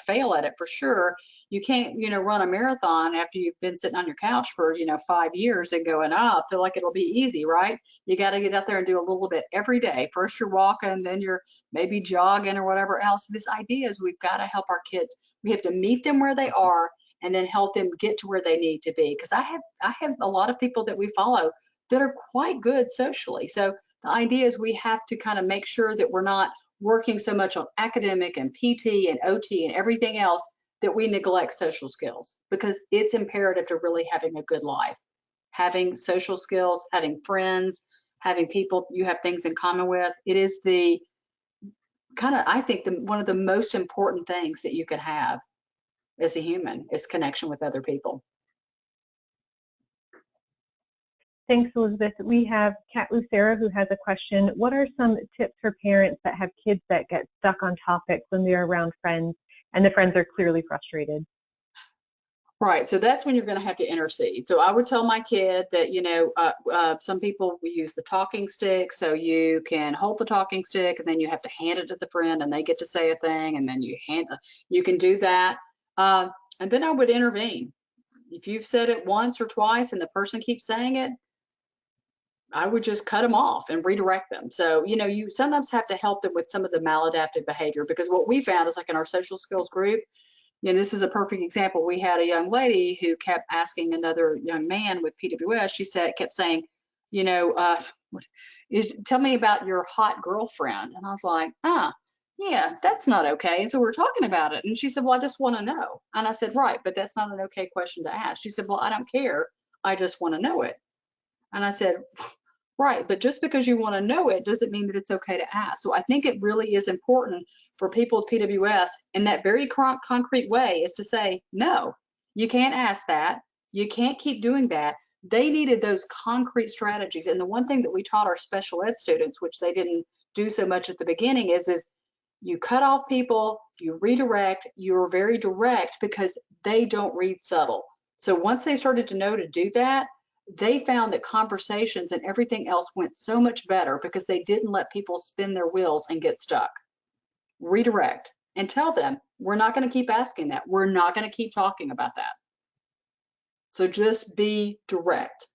fail at it for sure. You can't, you know, run a marathon after you've been sitting on your couch for, you know, 5 years and going, I feel like it'll be easy, right? You got to get out there and do a little bit every day. First you're walking, then you're maybe jogging or whatever else. This idea is we've got to help our kids. We have to meet them where they are and then help them get to where they need to be. Because I have a lot of people that we follow that are quite good socially. So the idea is we have to kind of make sure that we're not working so much on academic and PT and OT and everything else that we neglect social skills, because it's imperative to really having a good life. Having social skills, having friends, having people you have things in common with. It is the kind of, I think, one of the most important things that you can have as a human is connection with other people. Thanks, Elizabeth. We have Kat Lucera who has a question. What are some tips for parents that have kids that get stuck on topics when they're around friends and the friends are clearly frustrated? Right, so that's when you're going to have to intercede. So I would tell my kid that, some people will use the talking stick, so you can hold the talking stick and then you have to hand it to the friend and they get to say a thing, and then you can do that. And then I would intervene. If you've said it once or twice and the person keeps saying it, I would just cut them off and redirect them. So, you sometimes have to help them with some of the maladaptive behavior, because what we found is, like in our social skills group, this is a perfect example. We had a young lady who kept asking another young man with PWS. She kept saying, tell me about your hot girlfriend. And I was like, yeah, that's not okay. And so we're talking about it. And she said, well, I just want to know. And I said, right, but that's not an okay question to ask. She said, well, I don't care. I just want to know it. And I said, right, but just because you want to know it doesn't mean that it's okay to ask. So I think it really is important for people with PWS in that very concrete way is to say, no, you can't ask that. You can't keep doing that. They needed those concrete strategies. And the one thing that we taught our special ed students, which they didn't do so much at the beginning, is you cut off people, you redirect, you're very direct, because they don't read subtle. So once they started to know to do that, they found that conversations and everything else went so much better because they didn't let people spin their wheels and get stuck. Redirect and tell them, we're not going to keep asking that. We're not going to keep talking about that. So just be direct.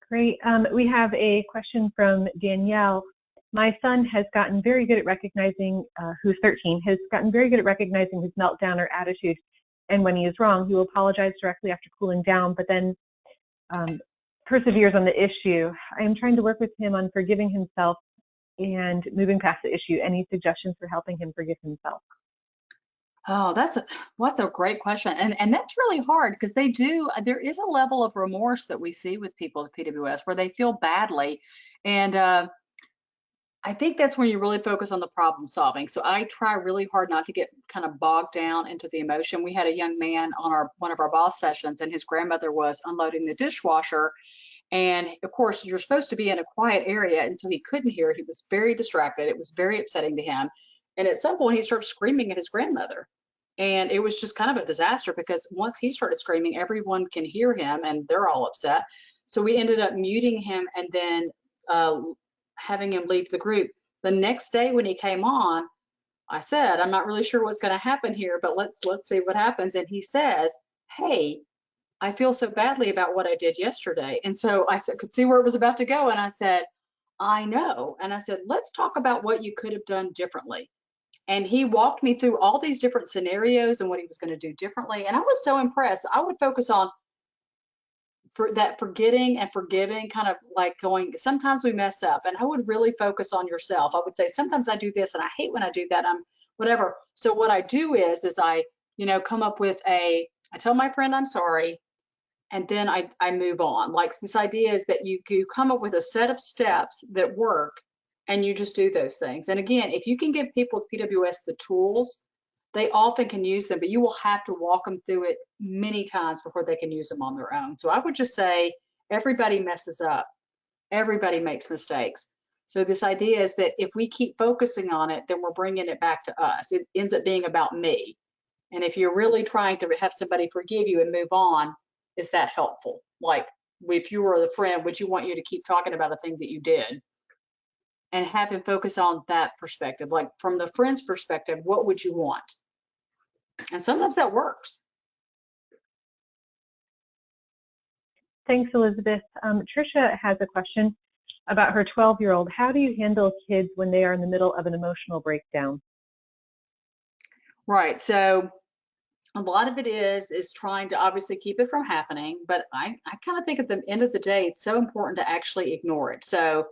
Great. We have a question from Danielle. My son has gotten very good at recognizing, who's 13, has gotten very good at recognizing his meltdown or attitude. And when he is wrong, he will apologize directly after cooling down, but then perseveres on the issue. I am trying to work with him on forgiving himself and moving past the issue. Any suggestions for helping him forgive himself? Oh, that's a great question. And that's really hard, because there is a level of remorse that we see with people with PWS where they feel badly. And I think that's when you really focus on the problem solving. So I try really hard not to get kind of bogged down into the emotion. We had a young man on one of our boss sessions, and his grandmother was unloading the dishwasher. And of course, you're supposed to be in a quiet area, and so he couldn't hear. He was very distracted. It was very upsetting to him. And at some point, he started screaming at his grandmother. And it was just kind of a disaster, because once he started screaming, everyone can hear him and they're all upset. So we ended up muting him and then having him leave the group. The next day when he came on, I said, I'm not really sure what's going to happen here, but let's see what happens. And he says, hey, I feel so badly about what I did yesterday. And so I could see where it was about to go. And I said, I know. And I said, let's talk about what you could have done differently. And he walked me through all these different scenarios and what he was going to do differently. And I was so impressed. I would focus on forgetting and forgiving, kind of like going, sometimes we mess up, and I would really focus on yourself. I would say, sometimes I do this and I hate when I do that. I'm whatever. So what I do is I, come up with I tell my friend I'm sorry, and then I move on. Like, this idea is that you come up with a set of steps that work, and you just do those things. And again, if you can give people with PWS the tools, they often can use them, but you will have to walk them through it many times before they can use them on their own. So I would just say, everybody messes up. Everybody makes mistakes. So this idea is that if we keep focusing on it, then we're bringing it back to us. It ends up being about me. And if you're really trying to have somebody forgive you and move on, is that helpful? Like, if you were the friend, would you want you to keep talking about a thing that you did? And have him focus on that perspective. Like, from the friend's perspective, what would you want? And sometimes that works. Thanks, Elizabeth. Tricia has a question about her 12-year-old. How do you handle kids when they are in the middle of an emotional breakdown? Right. So a lot of it is trying to obviously keep it from happening. But I kind of think at the end of the day, it's so important to actually ignore it. So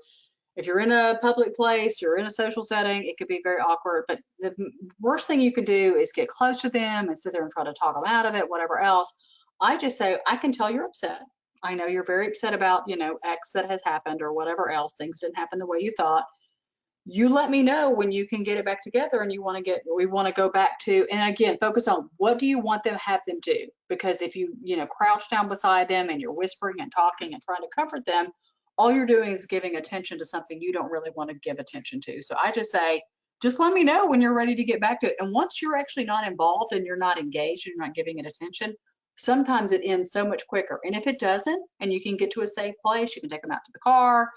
If you're in a public place, you're in a social setting, it could be very awkward. But the worst thing you can do is get close to them and sit there and try to talk them out of it, whatever else. I just say, I can tell you're upset. I know you're very upset about, X that has happened or whatever else. Things didn't happen the way you thought. You let me know when you can get it back together and we want to go back to, and again, focus on what do you want them to have them do? Because if you, crouch down beside them and you're whispering and talking and trying to comfort them, all you're doing is giving attention to something you don't really want to give attention to. So I just say, just let me know when you're ready to get back to it. And once you're actually not involved and you're not engaged and you're not giving it attention, sometimes it ends so much quicker. And if it doesn't, and you can get to a safe place, you can take them out to the car,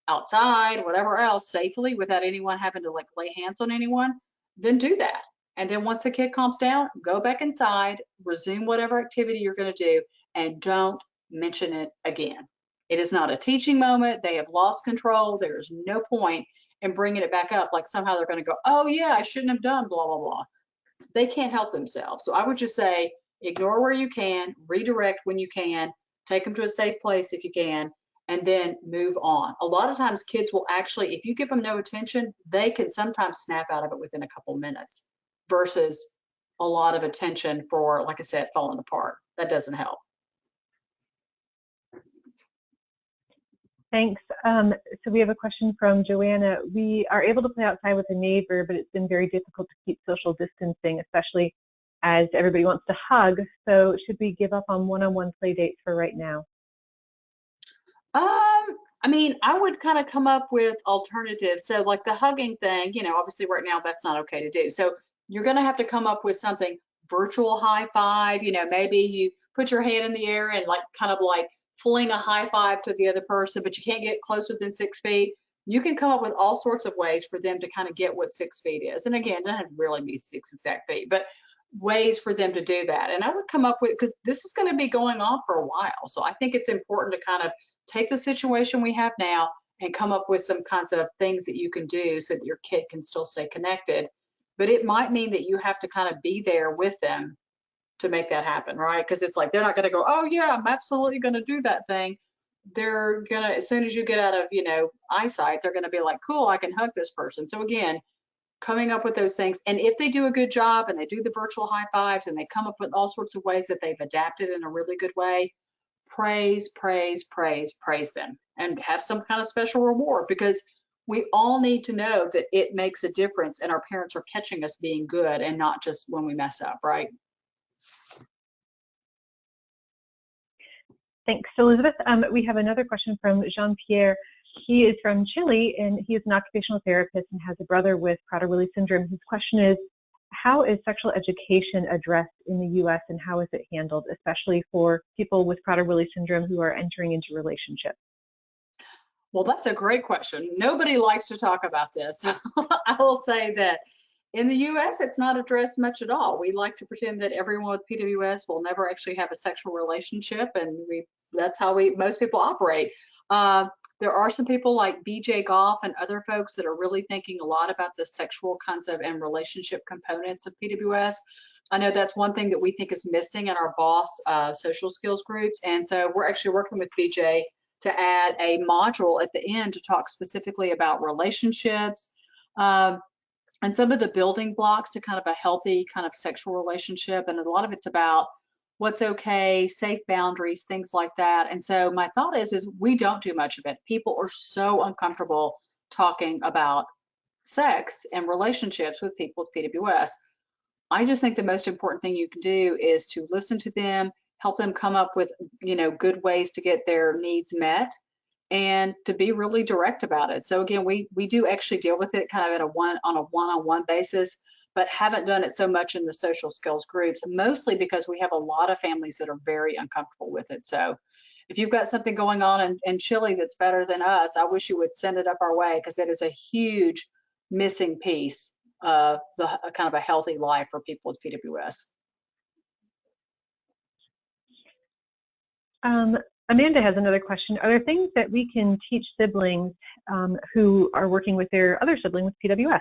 outside, whatever else, safely without anyone having to like lay hands on anyone, then do that. And then once the kid calms down, go back inside, resume whatever activity you're going to do, and don't mention it again. It is not a teaching moment. They have lost control. There's no point in bringing it back up like somehow they're going to go, oh yeah, I shouldn't have done blah, blah, blah. They can't help themselves. So I would just say, ignore where you can, redirect when you can, take them to a safe place if you can, and then move on. A lot of times kids will actually, if you give them no attention, they can sometimes snap out of it within a couple minutes versus a lot of attention for, like I said, falling apart. That doesn't help. Thanks. So we have a question from Joanna. We are able to play outside with a neighbor, but it's been very difficult to keep social distancing, especially as everybody wants to hug. So should we give up on one-on-one play dates for right now? I mean, I would kind of come up with alternatives. So like the hugging thing, obviously right now that's not okay to do. So you're going to have to come up with something, virtual high five, maybe you put your hand in the air and like kind of like fling a high five to the other person, but you can't get closer than 6 feet. You can come up with all sorts of ways for them to kind of get what 6 feet is. And again, it doesn't really be 6 exact feet, but ways for them to do that. And I would come up with, because this is going to be going on for a while. So I think it's important to kind of take the situation we have now and come up with some kinds of things that you can do so that your kid can still stay connected. But it might mean that you have to kind of be there with them to make that happen, right? Because it's like, they're not going to go, oh yeah, I'm absolutely going to do that thing. They're going to, as soon as you get out of, eyesight, they're going to be like, cool, I can hug this person. So again, coming up with those things. And if they do a good job and they do the virtual high fives and they come up with all sorts of ways that they've adapted in a really good way, praise, praise, praise, praise them and have some kind of special reward, because we all need to know that it makes a difference and our parents are catching us being good and not just when we mess up, right? Thanks, Elizabeth. We have another question from Jean-Pierre. He is from Chile and he is an occupational therapist and has a brother with Prader-Willi syndrome. His question is, how is sexual education addressed in the U.S. and how is it handled, especially for people with Prader-Willi syndrome who are entering into relationships? Well, that's a great question. Nobody likes to talk about this. I will say that in the U.S., it's not addressed much at all. We like to pretend that everyone with PWS will never actually have a sexual relationship, and that's how most people operate. There are some people like BJ Goff and other folks that are really thinking a lot about the sexual concept and relationship components of PWS. I know that's one thing that we think is missing in our BOSS social skills groups. And so we're actually working with BJ to add a module at the end to talk specifically about relationships and some of the building blocks to kind of a healthy kind of sexual relationship. And a lot of it's about what's okay, safe boundaries, things like that. And so my thought is we don't do much of it. People are so uncomfortable talking about sex and relationships with people with PWS. I just think the most important thing you can do is to listen to them, help them come up with, good ways to get their needs met and to be really direct about it. So again, we do actually deal with it kind of on a one-on-one basis, but haven't done it so much in the social skills groups, mostly because we have a lot of families that are very uncomfortable with it. So if you've got something going on in Chile that's better than us, I wish you would send it up our way, because it is a huge missing piece of the kind of a healthy life for people with PWS. Amanda has another question. Are there things that we can teach siblings who are working with their other sibling with PWS?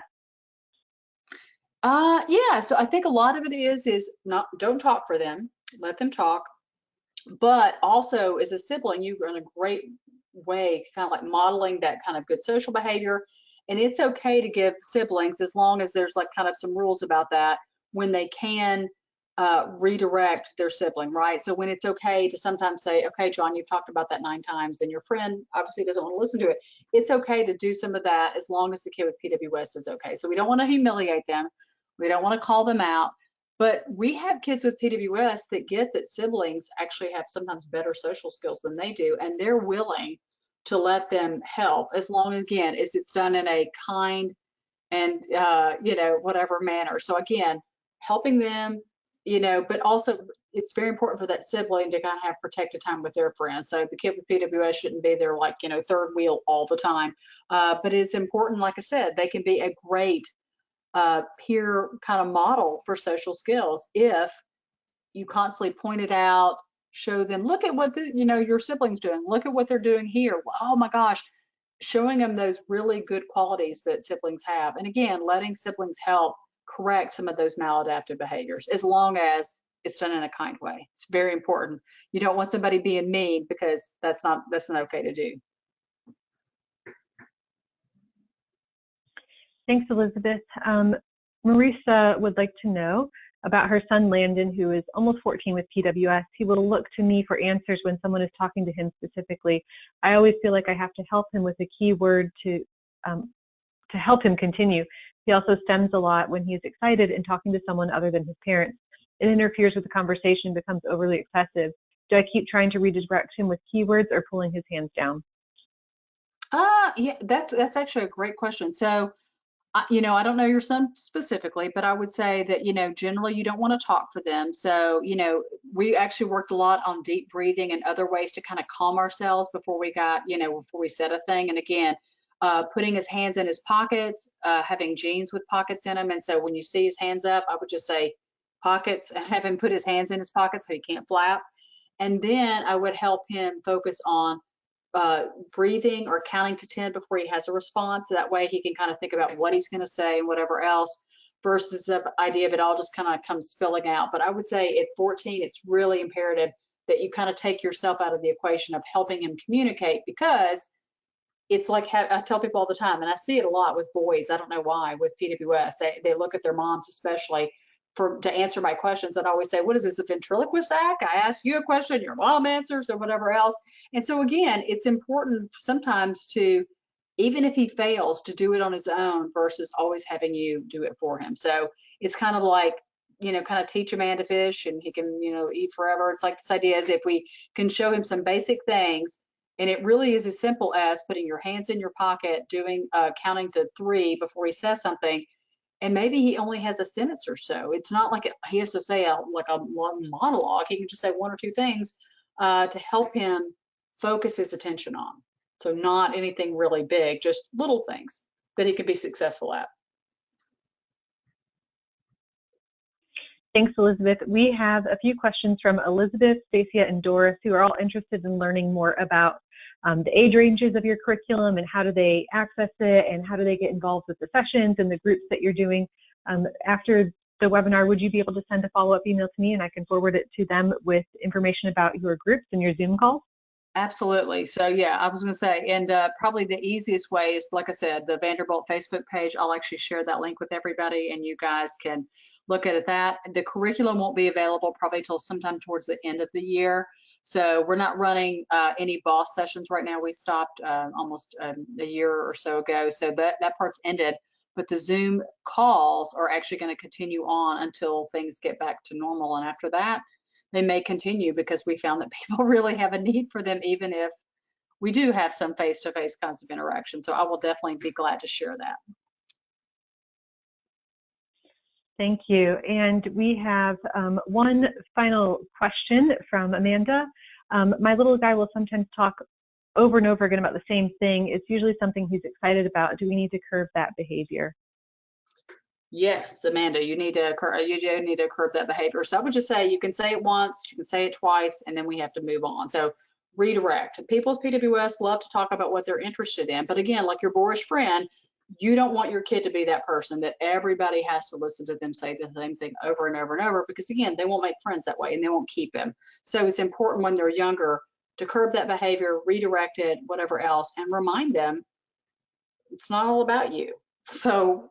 Yeah, so I think a lot of it is don't talk for them, let them talk. But also as a sibling, you run a great way, kind of like modeling that kind of good social behavior. And it's okay to give siblings, as long as there's like kind of some rules about that, when they can redirect their sibling, right? So when it's okay to sometimes say, okay, John, you've talked about that 9 times and your friend obviously doesn't want to listen to it. It's okay to do some of that as long as the kid with PWS is okay. So we don't want to humiliate them. We don't want to call them out. But we have kids with PWS that get that siblings actually have sometimes better social skills than they do, and they're willing to let them help, as long, again, as it's done in a kind and whatever manner. So again, helping them, but also it's very important for that sibling to kind of have protected time with their friends. So the kid with PWS shouldn't be there like, third wheel all the time. But it's important, like I said, they can be a great peer kind of model for social skills if you constantly point it out, show them, look at what your siblings doing, look at what they're doing here. Oh my gosh, showing them those really good qualities that siblings have. And again, letting siblings help correct some of those maladaptive behaviors, as long as it's done in a kind way. It's very important. You don't want somebody being mean, because that's not okay to do. Thanks, Elizabeth. Marisa would like to know about her son, Landon, who is almost 14 with PWS. He will look to me for answers when someone is talking to him specifically. I always feel like I have to help him with a key word to help him continue. He also stems a lot when he is excited and talking to someone other than his parents. It interferes with the conversation, becomes overly excessive. Do I keep trying to redirect him with keywords or pulling his hands down? Yeah, that's actually a great question. So, I don't know your son specifically, but I would say that, generally you don't want to talk for them. So, we actually worked a lot on deep breathing and other ways to kind of calm ourselves before we said a thing. And again, putting his hands in his pockets, having jeans with pockets in them. And so when you see his hands up, I would just say pockets, and have him put his hands in his pockets so he can't flap. And then I would help him focus on breathing or counting to 10 before he has a response. That way he can kind of think about what he's going to say and whatever else, versus the idea of it all just kind of comes spilling out. But I would say at 14, it's really imperative that you kind of take yourself out of the equation of helping him communicate, because it's like, I tell people all the time, and I see it a lot with boys, I don't know why, with PWS, they look at their moms especially to answer my questions. And I always say, what is this, a ventriloquist act? I ask you a question, your mom answers, or whatever else. And so again, it's important sometimes to, even if he fails, to do it on his own versus always having you do it for him. So it's kind of like, kind of teach a man to fish and he can, eat forever. It's like this idea is, if we can show him some basic things, and it really is as simple as putting your hands in your pocket, doing counting to 3 before he says something, and maybe he only has a sentence or so. It's not like he has to say a long monologue. He can just say 1 or 2 things to help him focus his attention on. So not anything really big, just little things that he can be successful at. Thanks, Elizabeth. We have a few questions from Elizabeth, Stacia, and Doris, who are all interested in learning more about the age ranges of your curriculum and how do they access it and how do they get involved with the sessions and the groups that you're doing. After the webinar, would you be able to send a follow-up email to me and I can forward it to them with information about your groups and your Zoom calls? Absolutely. So yeah, I was going to say, and probably the easiest way is, like I said, the Vanderbilt Facebook page. I'll actually share that link with everybody and you guys can look at that. The curriculum won't be available probably till sometime towards the end of the year. So we're not running any boss sessions right now. We stopped almost a year or so ago. So that part's ended, but the Zoom calls are actually going to continue on until things get back to normal. And after that, they may continue, because we found that people really have a need for them, even if we do have some face-to-face kinds of interaction. So I will definitely be glad to share that. Thank you. And we have one final question from Amanda. My little guy will sometimes talk over and over again about the same thing. It's usually something he's excited about. Do we need to curb that behavior? Yes, Amanda, you need to curb that behavior. So I would just say, you can say it once, you can say it twice, and then we have to move on. So redirect. People with PWS love to talk about what they're interested in, but again, like your boorish friend, you don't want your kid to be that person that everybody has to listen to them say the same thing over and over and over, because again, they won't make friends that way and they won't keep them. So it's important when they're younger to curb that behavior, redirect it, whatever else, and remind them it's not all about you. So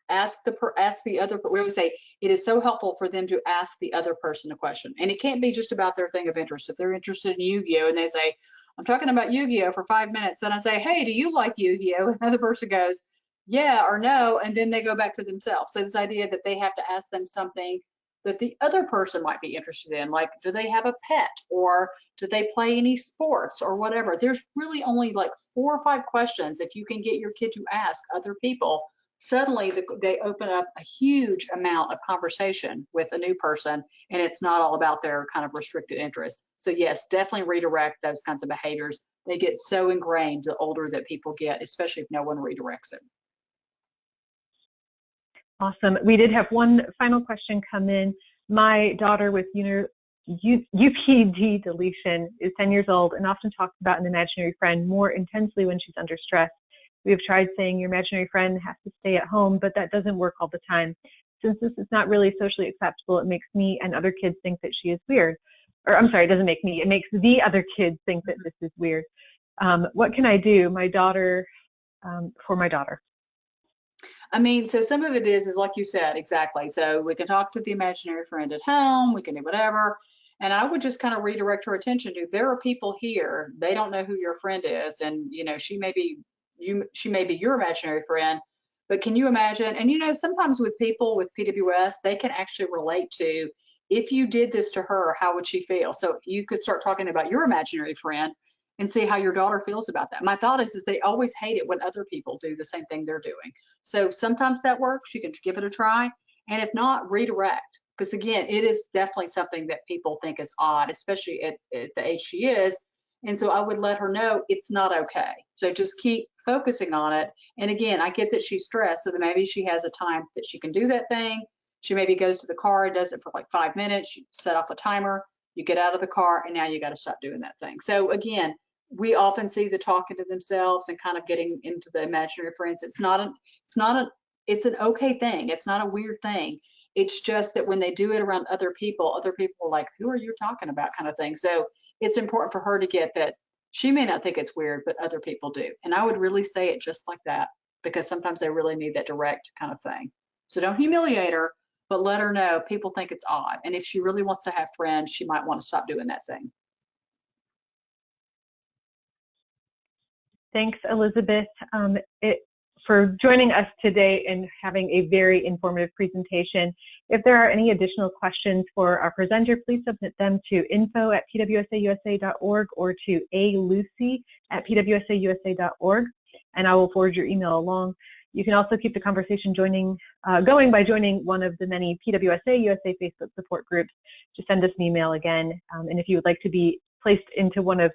ask the other, we always say it is so helpful for them to ask the other person a question. And it can't be just about their thing of interest. If they're interested in Yu-Gi-Oh! And they say, I'm talking about Yu-Gi-Oh! For 5 minutes, and I say, hey, do you like Yu-Gi-Oh? And the other person goes, yeah or no, and then they go back to themselves. So this idea that they have to ask them something that the other person might be interested in, like, do they have a pet, or do they play any sports, or whatever. There's really only like 4 or 5 questions if you can get your kid to ask other people. Suddenly they open up a huge amount of conversation with a new person, and it's not all about their kind of restricted interests. So yes, definitely redirect those kinds of behaviors. They get so ingrained the older that people get, especially if no one redirects it. Awesome. We did have one final question come in. My daughter with UPD deletion is 10 years old and often talks about an imaginary friend more intensely when she's under stress. We have tried saying your imaginary friend has to stay at home, but that doesn't work all the time. Since this is not really socially acceptable, it makes me and other kids think that she is weird. Or I'm sorry, it doesn't make me, it makes the other kids think that this is weird. What can I do for my daughter? I mean, so some of it is like you said, exactly. So we can talk to the imaginary friend at home, we can do whatever. And I would just kind of redirect her attention to, there are people here, they don't know who your friend is. And, you know, she may be your imaginary friend, but can you imagine? And, you know, sometimes with people with PWS, they can actually relate to, if you did this to her, how would she feel? So you could start talking about your imaginary friend and see how your daughter feels about that. My thought is they always hate it when other people do the same thing they're doing. So sometimes that works. You can give it a try. And if not, redirect. Because again, it is definitely something that people think is odd, especially at the age she is. And so I would let her know it's not okay. So just keep focusing on it. And again, I get that she's stressed, so that maybe she has a time that she can do that thing. She maybe goes to the car, does it for like 5 minutes, you set off a timer, you get out of the car, and now you got to stop doing that thing. So again, we often see the talking to themselves and kind of getting into the imaginary friends. It's an okay thing. It's not a weird thing. It's just that when they do it around other people are like, who are you talking about, kind of thing. So it's important for her to get that she may not think it's weird, but other people do. And I would really say it just like that, because sometimes they really need that direct kind of thing. So don't humiliate her, but let her know people think it's odd. And if she really wants to have friends, she might want to stop doing that thing. Thanks, Elizabeth, for joining us today and having a very informative presentation. If there are any additional questions for our presenter, please submit them to info@pwsausa.org or to alucy@pwsausa.org, and I will forward your email along. You can also keep the conversation going by joining one of the many PWSA USA Facebook support groups. Just send us an email again, and if you would like to be placed into one of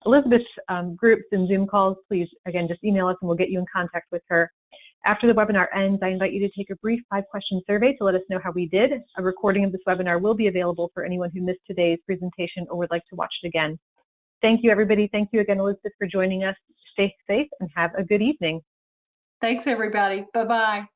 Elizabeth's groups and Zoom calls, please, again, just email us and we'll get you in contact with her. After the webinar ends, I invite you to take a brief 5-question survey to let us know how we did. A recording of this webinar will be available for anyone who missed today's presentation or would like to watch it again. Thank you, everybody. Thank you again, Elizabeth, for joining us. Stay safe and have a good evening. Thanks, everybody. Bye-bye.